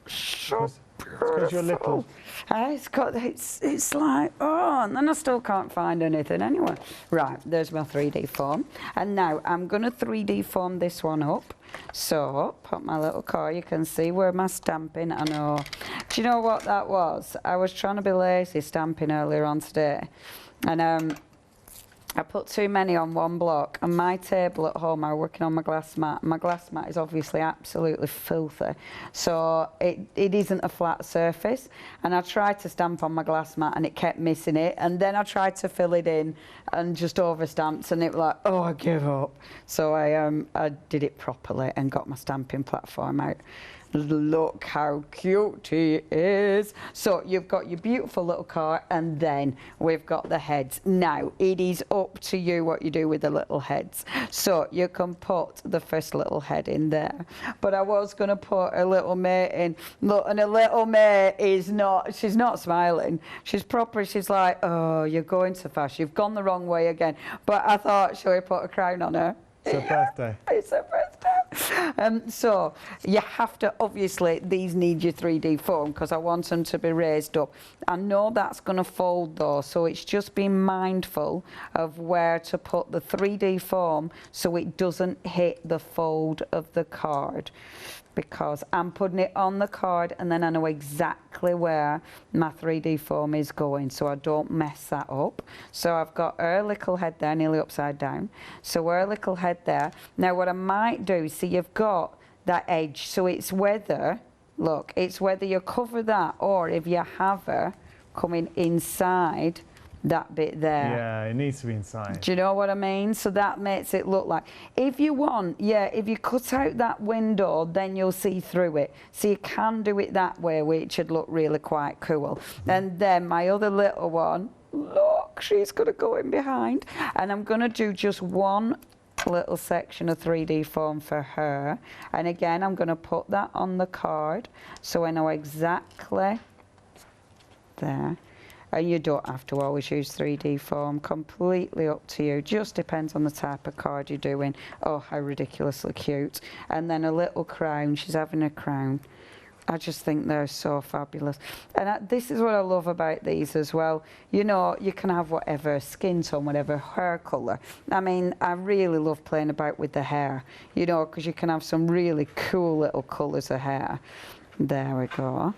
So because you're little. It's like, oh, and then I still can't find anything anyway. Right, there's my 3D form. And now I'm going to 3D form this one up. So, put my little car, you can see where my stamping, I know. Do you know what that was? I was trying to be lazy stamping earlier on today. And I put too many on one block, and my table at home, I'm working on my glass mat. My glass mat is obviously absolutely filthy, so it isn't a flat surface. And I tried to stamp on my glass mat, and it kept missing it. And then I tried to fill it in, and just overstamped, and it was like, oh, I give up. So I did it properly and got my stamping platform out. Look how cute he is. So you've got your beautiful little car, and then we've got the heads. Now it is up to you what you do with the little heads. So you can put the first little head in there, but I was going to put a little mate in. Look, and a little mate is not, she's not smiling. She's proper, she's like, oh, you're going too fast, you've gone the wrong way again. But I thought, shall we put a crown on her? It's her birthday. It's her birthday. So you have to, obviously, these need your 3D foam because I want them to be raised up. I know that's going to fold though, so it's just being mindful of where to put the 3D foam so it doesn't hit the fold of the card, because I'm putting it on the card and then I know exactly where my 3D foam is going, so I don't mess that up. So I've got her little head there, nearly upside down. So her little head there. Now what I might do, see, you've got that edge, so it's whether, look, it's whether you cover that or if you have her coming inside that bit there. Yeah, it needs to be inside. Do you know what I mean? So that makes it look like, if you want, yeah, if you cut out that window, then you'll see through it. So you can do it that way, which would look really quite cool. And then my other little one, look, she's going to go in behind. And I'm going to do just one little section of 3D foam for her. And again, I'm going to put that on the card so I know exactly there. And you don't have to always use 3D foam, completely up to you. Just depends on the type of card you're doing. Oh, how ridiculously cute. And then a little crown, she's having a crown. I just think they're so fabulous. And this is what I love about these as well. You know, you can have whatever skin tone, whatever hair colour. I mean, I really love playing about with the hair, you know, because you can have some really cool little colours of hair. There we go.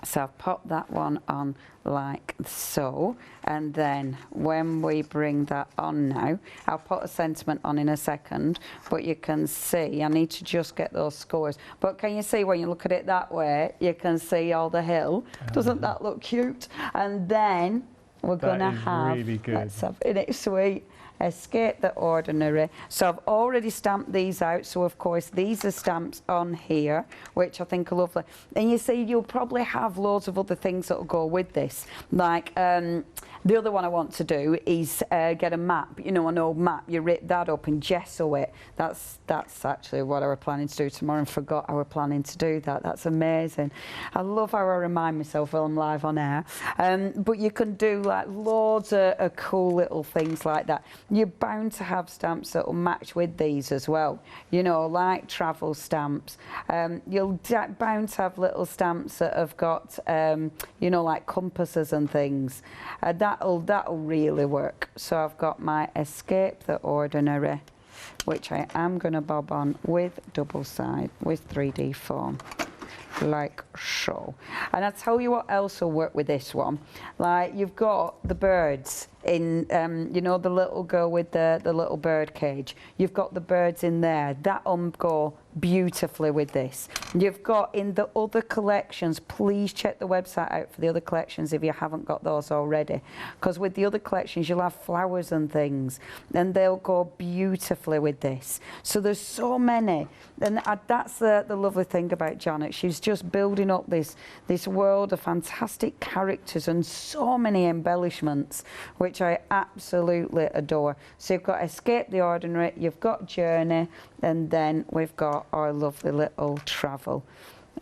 So I've popped that one on like so, and then when we bring that on now, I'll put a sentiment on in a second, but you can see, I need to just get those scores. But can you see when you look at it that way, you can see all the hill? Doesn't that look cute? And then we're going to have, really good. Let's have, isn't it sweet? Escape the ordinary. So I've already stamped these out, so of course these are stamps on here, which I think are lovely. And you see, you'll probably have loads of other things that will go with this, like the other one I want to do is get a map, you know, an old map. You rip that up and gesso it. That's actually what I were planning to do tomorrow, and forgot I were planning to do that. That's amazing. I love how I remind myself while I'm live on air. But you can do like loads of cool little things like that. You're bound to have stamps that will match with these as well, you know, like travel stamps. You'll bound to have little stamps that have got, you know, like compasses and things. That'll really work. So I've got my Escape the Ordinary, which I am going to bob on with double side, with 3D foam, like so. And I'll tell you what else will work with this one. Like, you've got the birds in, you know, the little girl with the little bird cage. You've got the birds in there. That'll go beautifully with this. You've got in the other collections, please check the website out for the other collections if you haven't got those already, because with the other collections you'll have flowers and things, and they'll go beautifully with this. So there's so many, and that's the lovely thing about Janet. She's just building up this world of fantastic characters and so many embellishments, which I absolutely adore. So you've got Escape the Ordinary, you've got Journey, and then we've got our lovely little Travel.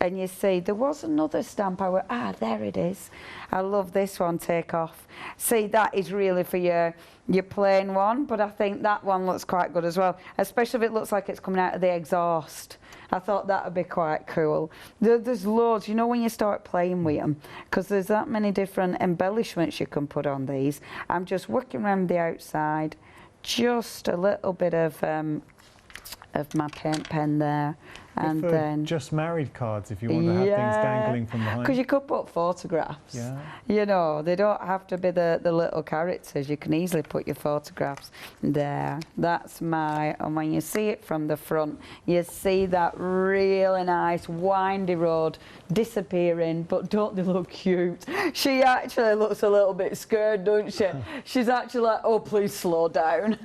And you see, there was another stamp there it is. I love this one, Take Off. See, that is really for your plain one, but I think that one looks quite good as well, especially if it looks like it's coming out of the exhaust. I thought that would be quite cool. There's loads, you know, when you start playing with them, because there's that many different embellishments you can put on these. I'm just working around the outside, just a little bit of my paint pen there. And then just married cards, if you want to have things dangling from behind. Because you could put photographs. Yeah. You know, they don't have to be the little characters. You can easily put your photographs there. That's and when you see it from the front, you see that really nice windy road disappearing, but don't they look cute? She actually looks a little bit scared, don't she? She's actually like, oh, please slow down.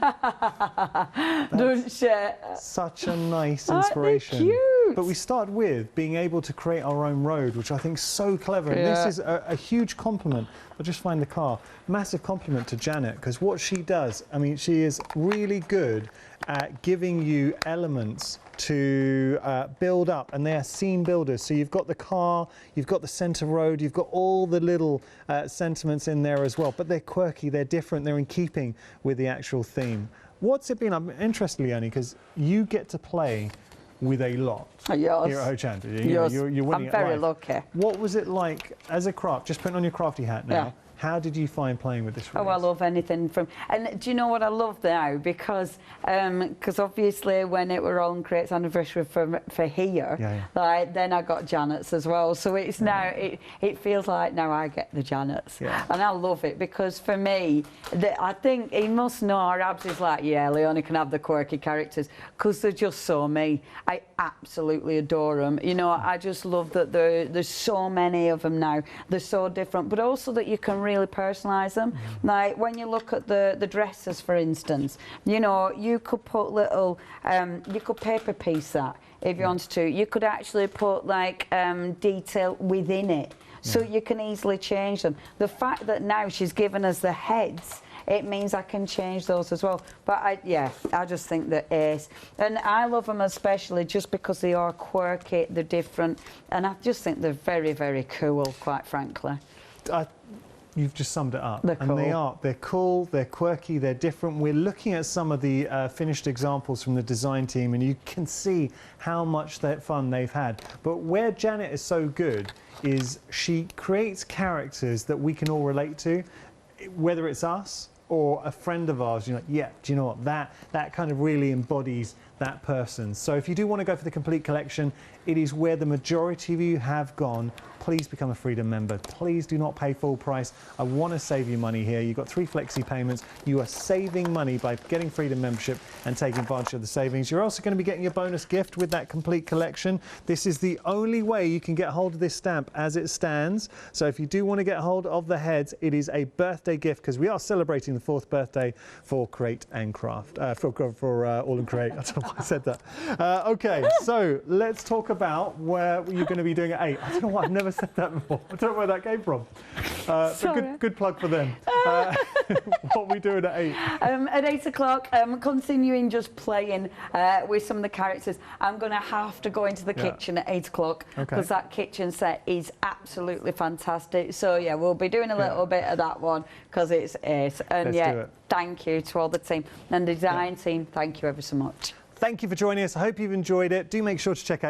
Don't she? Such a nice inspiration. Cute. But we start with being able to create our own road, which I think is so clever. And this is a huge compliment. I'll just find the car. Massive compliment to Janet, because what she does, I mean, she is really good at giving you elements to build up, and they are scene builders. So you've got the car, you've got the centre road, you've got all the little sentiments in there as well, but they're quirky, they're different, they're in keeping with the actual theme. What's it been? I'm interested, Leonie, because you get to play with a lot here at Hochanda. You're winning I'm very lucky. What was it like as a craft, just putting on your crafty hat now, Yeah. How did you find playing with this release? Oh, I love anything from... And do you know what I love now? Because obviously when it were AALL Create's anniversary for here, like, then I got Janet's as well. So it's now, it feels like now I get the Janet's. Yeah. And I love it because for me, I think he must know, Rabs is like, yeah, Leonie can have the quirky characters because they're just so me. I absolutely adore them. You know, I just love that there's so many of them now. They're so different, but also that you can really personalise them. Like when you look at the dresses, for instance, you know, you could put little, you could paper piece that if you wanted to. You could actually put like detail within it, so you can easily change them. The fact that now she's given us the heads, it means I can change those as well. But I just think they're ace. And I love them especially just because they are quirky, they're different, and I just think they're very, very cool, quite frankly. You've just summed it up. They're cool. They're cool, they're quirky, they're different. We're looking at some of the finished examples from the design team, and you can see how much fun they've had. But where Janet is so good is she creates characters that we can all relate to, whether it's us or a friend of ours. You're like, yeah, do you know what, that kind of really embodies that person. So if you do want to go for the complete collection, it is where the majority of you have gone. Please become a Freedom member. Please do not pay full price. I want to save you money here. You've got 3 flexi payments. You are saving money by getting Freedom membership and taking advantage of the savings. You're also going to be getting your bonus gift with that complete collection. This is the only way you can get hold of this stamp as it stands. So if you do want to get hold of the heads, it is a birthday gift, because we are celebrating the 4th birthday for Create and Craft, for AALL Create. I don't know why I said that. Okay, so let's talk about where you're going to be doing at 8. I don't know why I've never said that before. I don't know where that came from. But good plug for them. What are we doing at 8? At 8 o'clock, continuing just playing with some of the characters. I'm going to have to go into the kitchen at 8 o'clock, because that kitchen set is absolutely fantastic. So yeah, we'll be doing a little bit of that one, because it's it. And thank you to all the team and the design team. Thank you ever so much. Thank you for joining us. I hope you've enjoyed it. Do make sure to check out